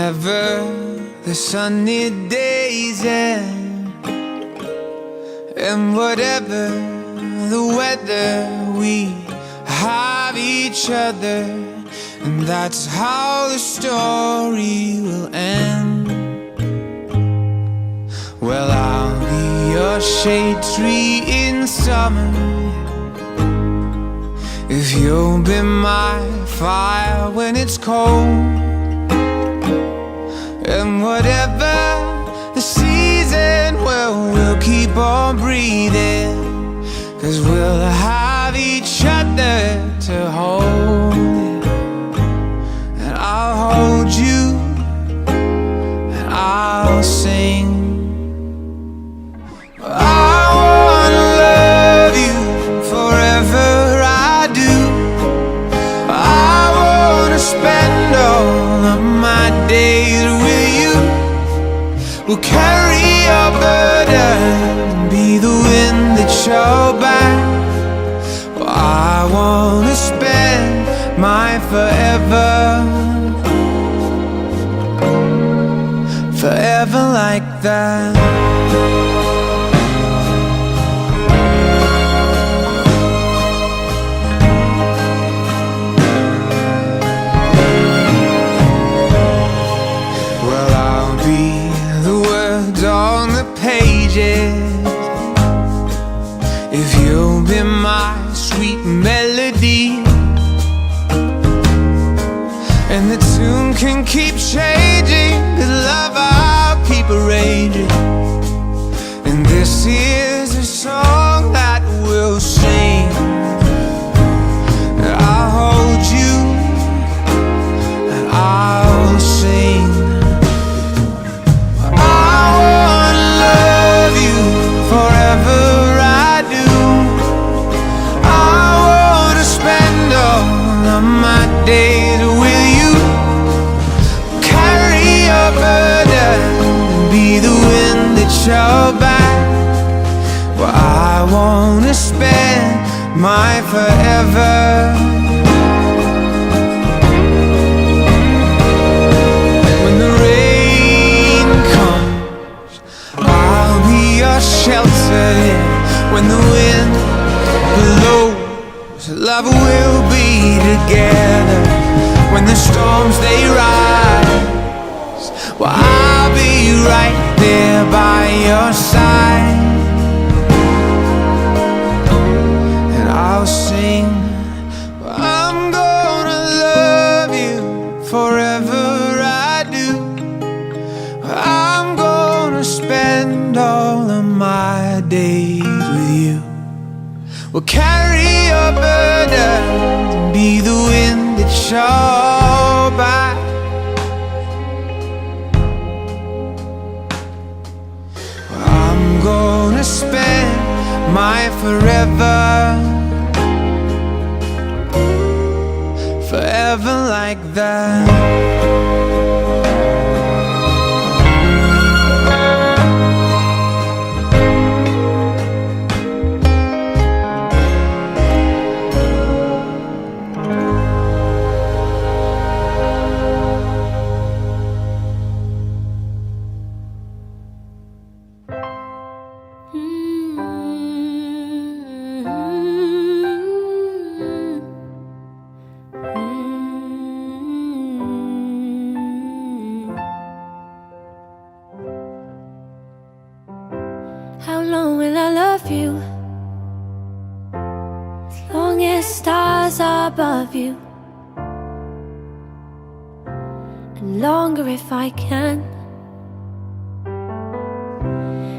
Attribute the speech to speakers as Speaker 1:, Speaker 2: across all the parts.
Speaker 1: Whenever the sunny days end, and whatever the weather, we have each other, and that's how the story will end. Well, I'll be your shade tree in summer, if you'll be my fire when it's cold. And whatever the season, well, we'll keep on breathing, 'cause we'll have each other to hold. And I'll hold you, and I'll sing. I wanna love you forever, I do. I wanna spend all of my days with you. We'll carry your burden, be the wind that your back. Well, I wanna spend my forever, forever like that. If you'll be my sweet melody, and the tune can keep changing, 'cause love, I'll keep arranging. And this is a song that we'll sing. And I'll hold you, and I'll sing. Forever I do. I wanna spend all of my days with you. Carry your burden, be the wind that your back. Well, I wanna spend my forever, when the rain comes, I'll be your shelter. When the wind blows, love will be together. When the storms they rise, well, I'll be right there by your side. And I'll sing, I'm gonna love you forever, I do. I'm gonna spend all of my days with you. We'll carry your burden, be the wind that your back. I'm gonna spend my forever, forever like that.
Speaker 2: How long will I love you? As long as stars are above you, and longer if I can.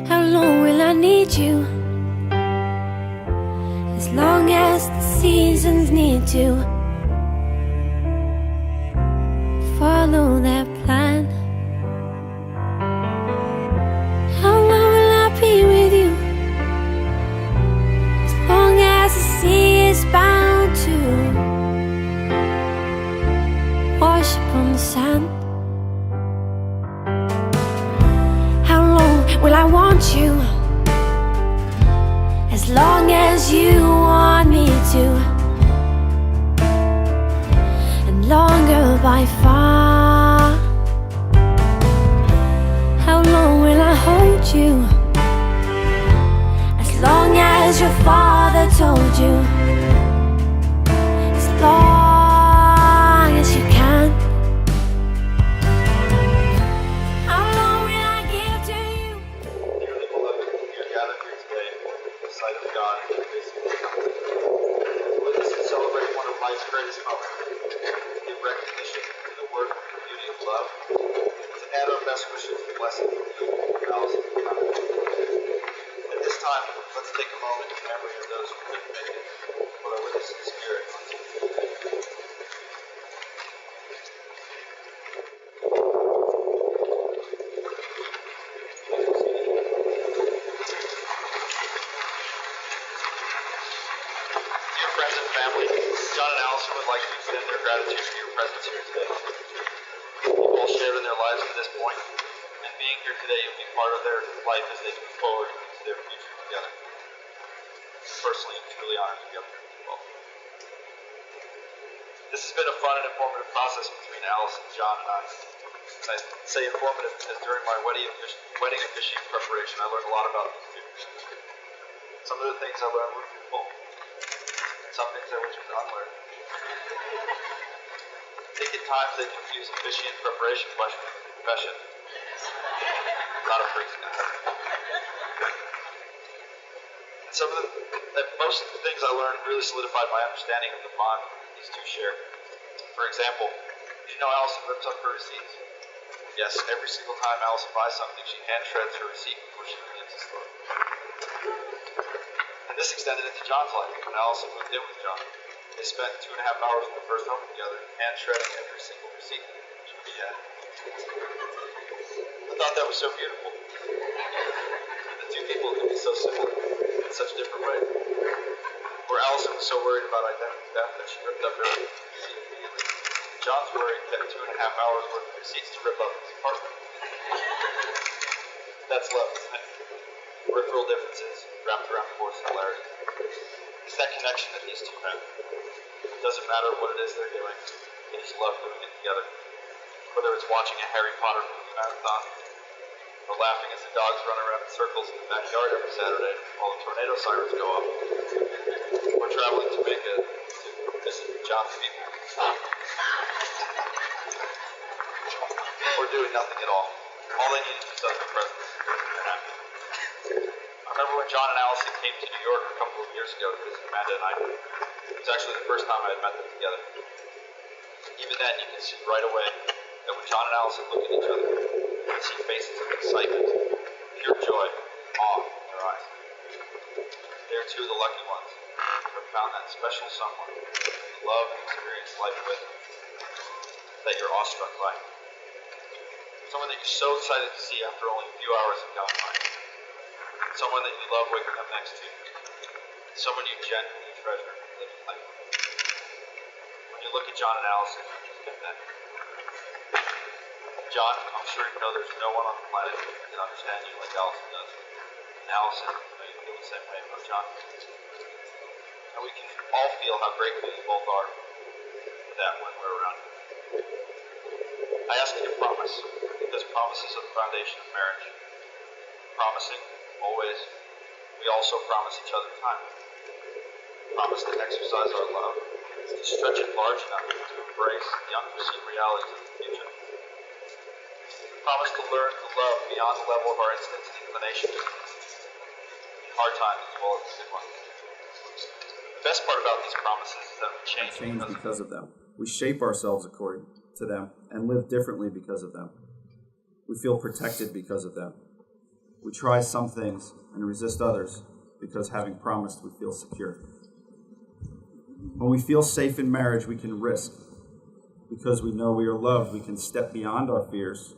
Speaker 2: How long will I need you? As long as the seasons need to follow their plan. How long will I be with you? As long as the sea is bound to wash upon the sand. How long will I want you? As long as you want me to, and longer by far. you. As long as your father told you. As long as you can. How long will I give to you?
Speaker 3: Dearly beloved, we are gathered here today in the sight of God and His witness and celebrate one of life's greatest moments. To give recognition to the work and beauty of love, to add our best wishes and blessings to you, Allison and John. At this time, let's take a moment in memory of those who couldn't make it, but are with us in spirit on TV. Dear friends and family, John and Allison would like to extend their gratitude for your presence here today. You've all shared in their lives to this point, and being here today will be part of their life as they move forward into their future together. Personally, I'm truly honored to be up here as well. This has been a fun and informative process between Allison, John, and I. I say informative because during my wedding officiating preparation, I learned a lot about these two. Some of the things I learned were useful, and some things I wish I could unlearn. I think at times they confuse officiant preparation question with confession. Not a priest now. And most of the things I learned really solidified my understanding of the bond these two share. For example, did you know Allison rips up her receipts? Yes, every single time Allison buys something, she hand shreds her receipt before she begins the story. And this extended into John's life. When Allison moved in with John, they spent 2.5 hours in the first home together, hand shredding every single receipt she had. I thought that was so beautiful. The two people could be so similar in such different ways. Where Allison was so worried about identity theft that she ripped up her receipt immediately. John's worried kept 2.5 hours worth of receipts to rip up his apartment. That's love, isn't it? Peripheral differences wrapped around core similarities. It's that connection that these two have. It doesn't matter what it is they're doing, they just love doing it together. Whether it's watching a Harry Potter movie marathon, or laughing as the dogs run around in circles in the backyard every Saturday while the tornado sirens go off, or traveling to Jamaica to visit John's people, or doing nothing at all. All they need is each other's presence, and they're happy. I remember when John and Allison came to New York a couple of years ago to visit Amanda and I. It was actually the first time I had met them together. Even then, you can see right away that when John and Allison looked at each other, you could see faces of excitement, pure joy, awe in their eyes. They are two of the lucky ones who have found that special someone to love and experience life with, that you're awestruck by. Someone that you're so excited to see after only a few hours of gone by. Someone that you love waking up next to. Someone you genuinely treasure living life with. When you look at John and Allison, you just get that. John, I'm sure you know there's no one on the planet who can understand you like Allison does. And Allison, I know you feel the same way about John. And we can all feel how grateful you both are for that when we're around you. I ask you to promise, because promises are the foundation of marriage. Promising, always, we also promise each other time. Promise to exercise our love, to stretch it large enough to embrace the unforeseen realities of the future. Promise to learn to love beyond the level of our instincts and inclinations, in hard times as well as the good ones. The best part about these promises is that we change
Speaker 4: because of them. We shape ourselves according to them and live differently because of them. We feel protected because of them. We try some things and resist others because having promised we feel secure. When we feel safe in marriage, we can risk. Because we know we are loved, we can step beyond our fears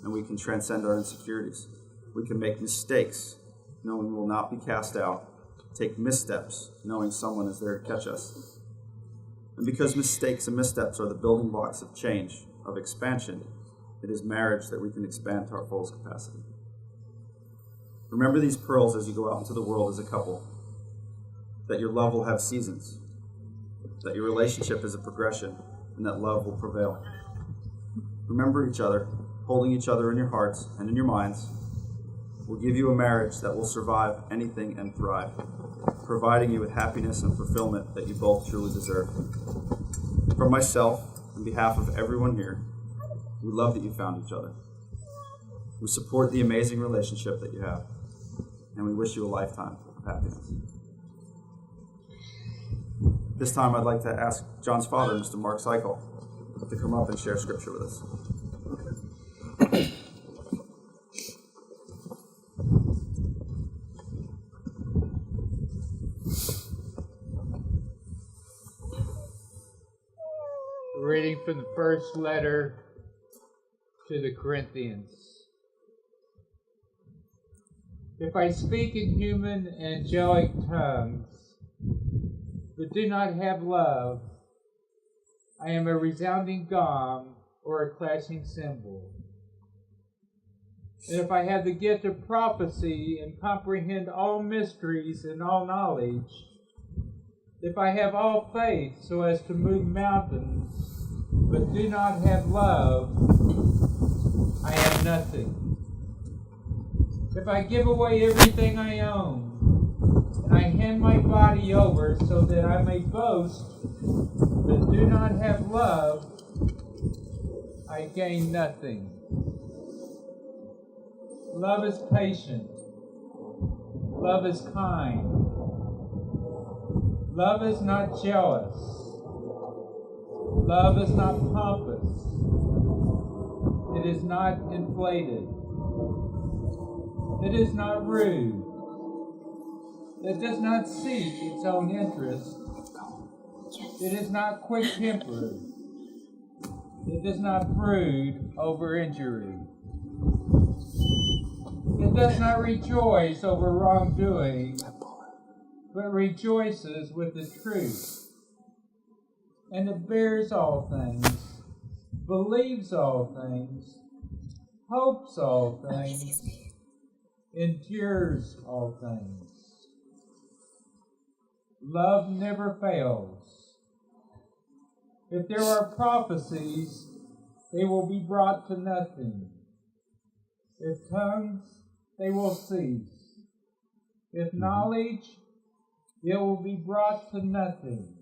Speaker 4: and we can transcend our insecurities. We can make mistakes, knowing we will not be cast out. Take missteps, knowing someone is there to catch us. And because mistakes and missteps are the building blocks of change, of expansion, it is marriage that we can expand to our fullest capacity. Remember these pearls as you go out into the world as a couple, that your love will have seasons, that your relationship is a progression, and that love will prevail. Remember each other, holding each other in your hearts and in your minds, will give you a marriage that will survive anything and thrive, providing you with happiness and fulfillment that you both truly deserve. From myself, on behalf of everyone here, we love that you found each other. We support the amazing relationship that you have, and we wish you a lifetime of happiness. This time I'd like to ask John's father, Mr. Mark Cycle, to come up and share scripture with us.
Speaker 5: Reading from the first letter to the Corinthians. If I speak in human and angelic tongues, but do not have love, I am a resounding gong or a clashing cymbal. And if I have the gift of prophecy and comprehend all mysteries and all knowledge, if I have all faith so as to move mountains, but do not have love, I am nothing. If I give away everything I own, and I hand my body over so that I may boast, but do not have love, I gain nothing. Love is patient. Love is kind. Love is not jealous. Love is not pompous. It is not inflated. It is not rude. It does not seek its own interest. It is not quick-tempered. It does not brood over injury. It does not rejoice over wrongdoing, but rejoices with the truth. And it bears all things, believes all things, hopes all things, endures all things. Love never fails. If there are prophecies, they will be brought to nothing. If tongues, they will cease. If knowledge, it will be brought to nothing.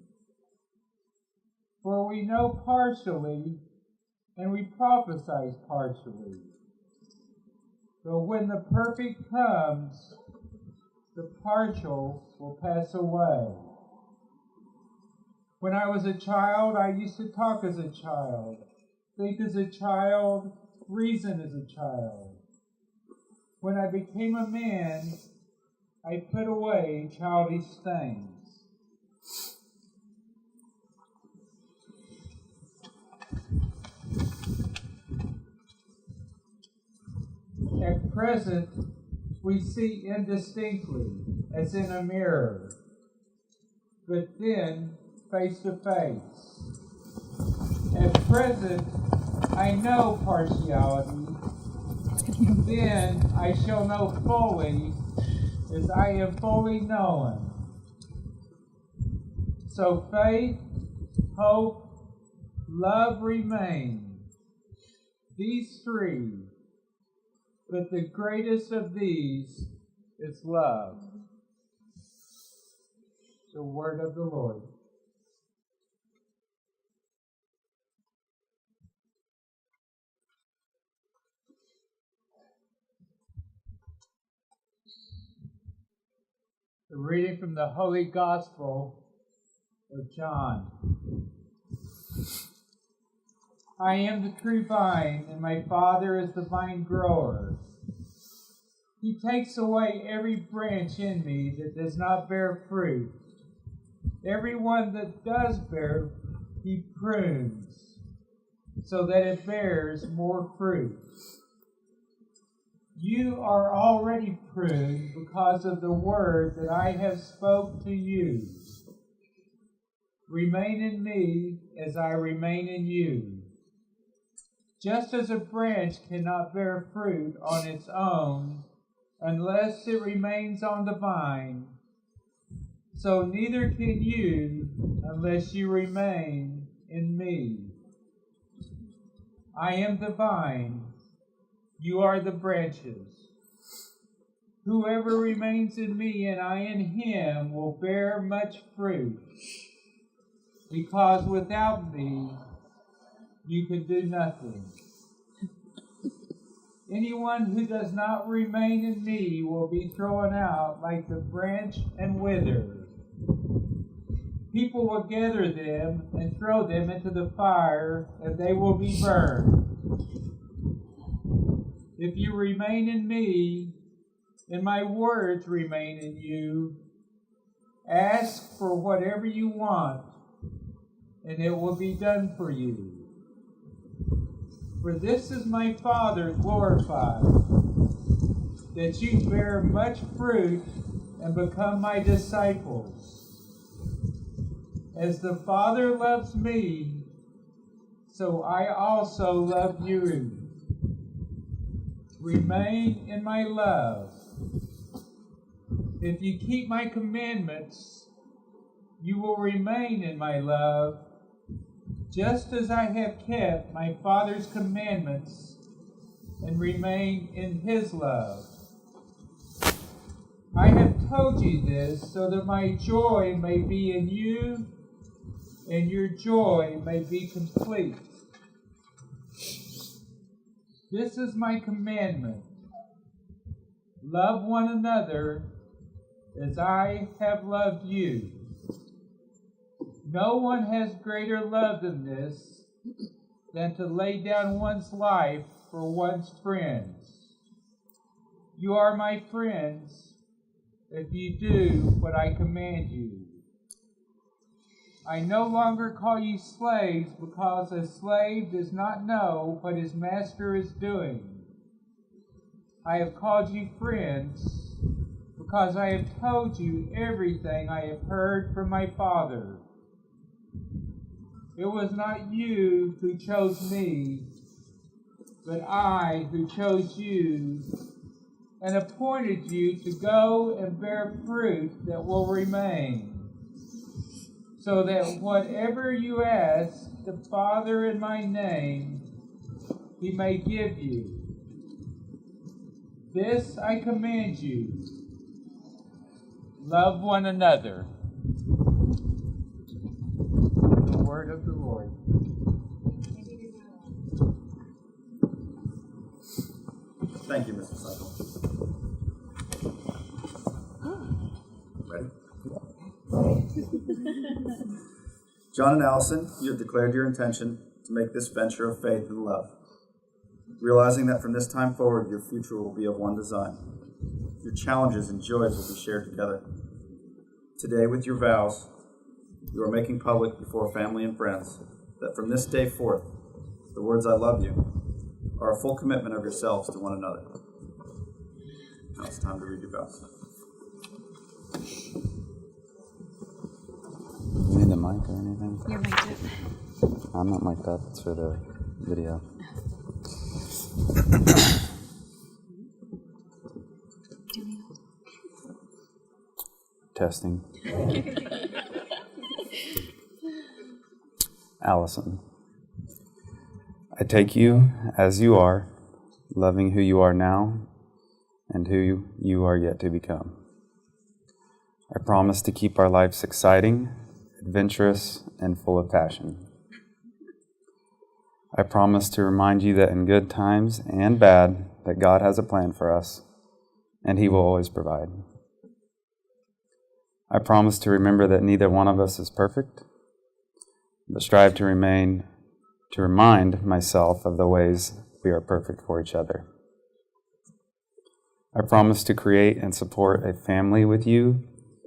Speaker 5: For we know partially, and we prophesy partially. But when the perfect comes, the partial will pass away. When I was a child, I used to talk as a child, think as a child, reason as a child. When I became a man, I put away childish things. At present, we see indistinctly, as in a mirror, but then face to face. At present, I know partiality, then I shall know fully as I am fully known. So faith, hope, love remain, these three, but the greatest of these is love. The word of the Lord. The reading from the Holy Gospel of John. I am the true vine, and my Father is the vine grower. He takes away every branch in me that does not bear fruit. Every one that does bear, he prunes, so that it bears more fruit. You are already pruned because of the word that I have spoke to you. Remain in me as I remain in you. Just as a branch cannot bear fruit on its own unless it remains on the vine, so neither can you unless you remain in me. I am the vine, you are the branches. Whoever remains in me and I in him will bear much fruit, because without me you can do nothing. Anyone who does not remain in me will be thrown out like the branch and wither. People will gather them and throw them into the fire, and they will be burned. If you remain in me, and my words remain in you, ask for whatever you want, and it will be done for you. For this is my Father glorified, that you bear much fruit and become my disciples. As the Father loves me, so I also love you. Remain in my love. If you keep my commandments, you will remain in my love, just as I have kept my Father's commandments and remain in his love. I have told you this so that my joy may be in you and your joy may be complete. This is my commandment. Love one another as I have loved you. No one has greater love than this, than to lay down one's life for one's friends. You are my friends if you do what I command you. I no longer call you slaves, because a slave does not know what his master is doing. I have called you friends, because I have told you everything I have heard from my Father. It was not you who chose me, but I who chose you and appointed you to go and bear fruit that will remain, so that whatever you ask the Father in my name, he may give you. This I command you: love one another. The word of the Lord.
Speaker 4: Thank you, Mr. Cycle. Ready? John and Allison, you have declared your intention to make this venture of faith and love, realizing that from this time forward your future will be of one design. Your challenges and joys will be shared together. Today, with your vows, you are making public before family and friends that from this day forth, the words "I love you" are a full commitment of yourselves to one another. Now it's time to read your vows.
Speaker 6: You need the mic or anything?
Speaker 2: You're mic'd up.
Speaker 6: I'm not mic'd up. It's for the video. Testing. Allison, I take you as you are, loving who you are now and who you are yet to become. I promise to keep our lives exciting, adventurous, and full of passion. I promise to remind you that in good times and bad, that God has a plan for us, and He will always provide. I promise to remember that neither one of us is perfect, but strive to remind myself of the ways we are perfect for each other. I promise to create and support a family with you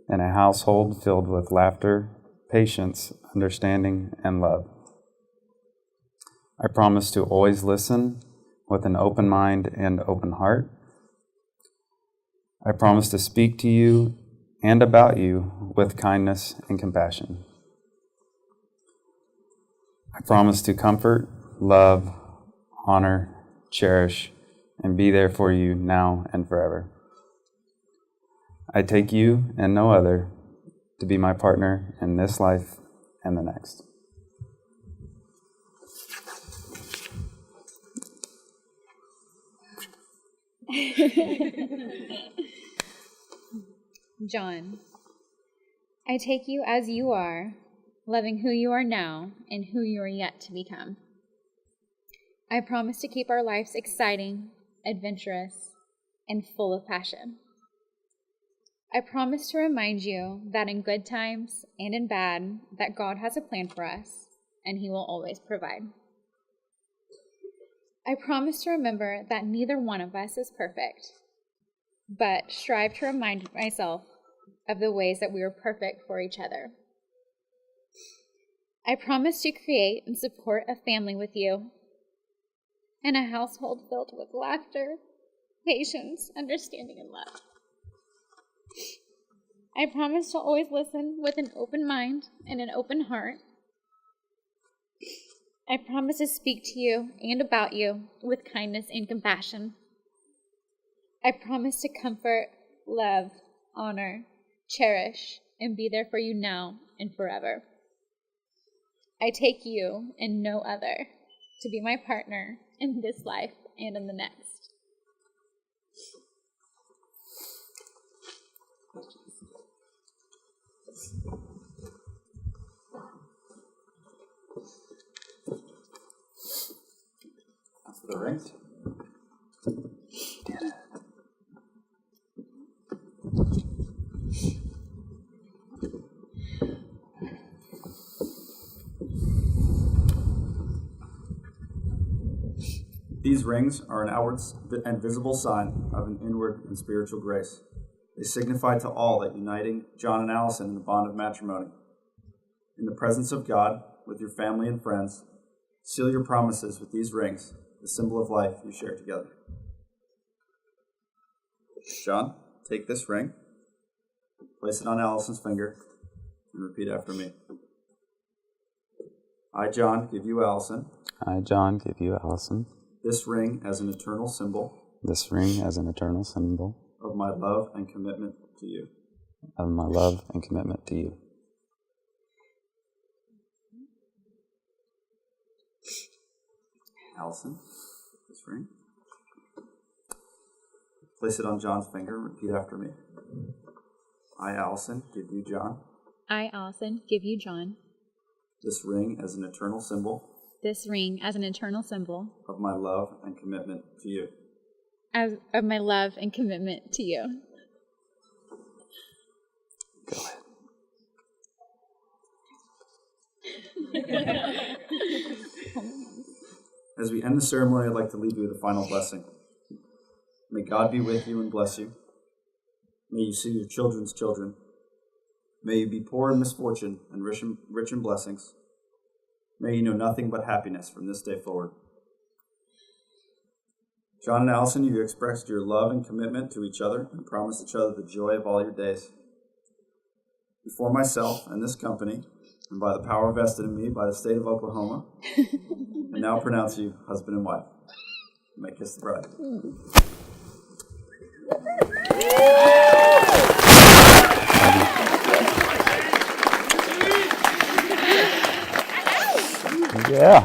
Speaker 6: and a household filled with laughter, patience, understanding, and love. I promise to always listen with an open mind and open heart. I promise to speak to you and about you with kindness and compassion. I promise to comfort, love, honor, cherish, and be there for you now and forever. I take you and no other to be my partner in this life and the next.
Speaker 7: John, I take you as you are, loving who you are now and who you are yet to become. I promise to keep our lives exciting, adventurous, and full of passion. I promise to remind you that in good times and in bad, that God has a plan for us, and He will always provide. I promise to remember that neither one of us is perfect, but strive to remind myself of the ways that we are perfect for each other. I promise to create and support a family with you and a household filled with laughter, patience, understanding, and love. I promise to always listen with an open mind and an open heart. I promise to speak to you and about you with kindness and compassion. I promise to comfort, love, honor, cherish, and be there for you now and forever. I take you and no other to be my partner in this life and in the next.
Speaker 4: That's for the rings.
Speaker 6: Did it.
Speaker 4: These rings are an outward and visible sign of an inward and spiritual grace. They signify to all that uniting John and Allison in the bond of matrimony. In the presence of God, with your family and friends, seal your promises with these rings, the symbol of life you share together. John, take this ring, place it on Allison's finger, and repeat after me. I, John, give you Allison.
Speaker 6: I, John, give you Allison.
Speaker 4: This ring as an eternal symbol.
Speaker 6: This ring as an eternal symbol.
Speaker 4: Of my love and commitment to you.
Speaker 6: Of my love and commitment to you.
Speaker 4: Allison, this ring. Place it on John's finger. Repeat after me. I, Allison, give you John.
Speaker 7: I, Allison, give you John.
Speaker 4: This ring as an eternal symbol.
Speaker 7: This ring as an eternal symbol.
Speaker 4: Of my love and commitment to you.
Speaker 7: Of my love and commitment to you.
Speaker 6: Go ahead.
Speaker 4: As we end the ceremony, I'd like to leave you with a final blessing. May God be with you and bless you. May you see your children's children. May you be poor in misfortune and rich in blessings. May you know nothing but happiness from this day forward. John and Allison, you expressed your love and commitment to each other and promised each other the joy of all your days. Before myself and this company, and by the power vested in me by the state of Oklahoma, I now pronounce you husband and wife. You may kiss the bride.
Speaker 6: Yeah.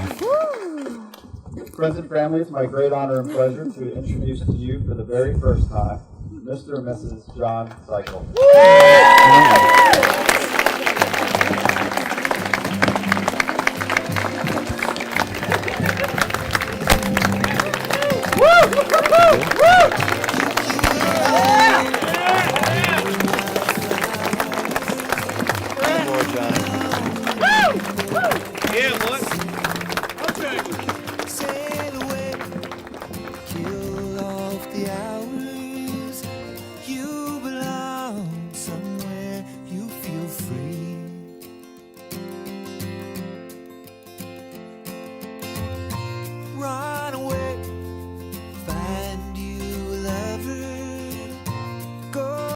Speaker 4: Friends and family, it's my great honor and pleasure to introduce to you for the very first time, Mr. and Mrs. John Cycle. Woo!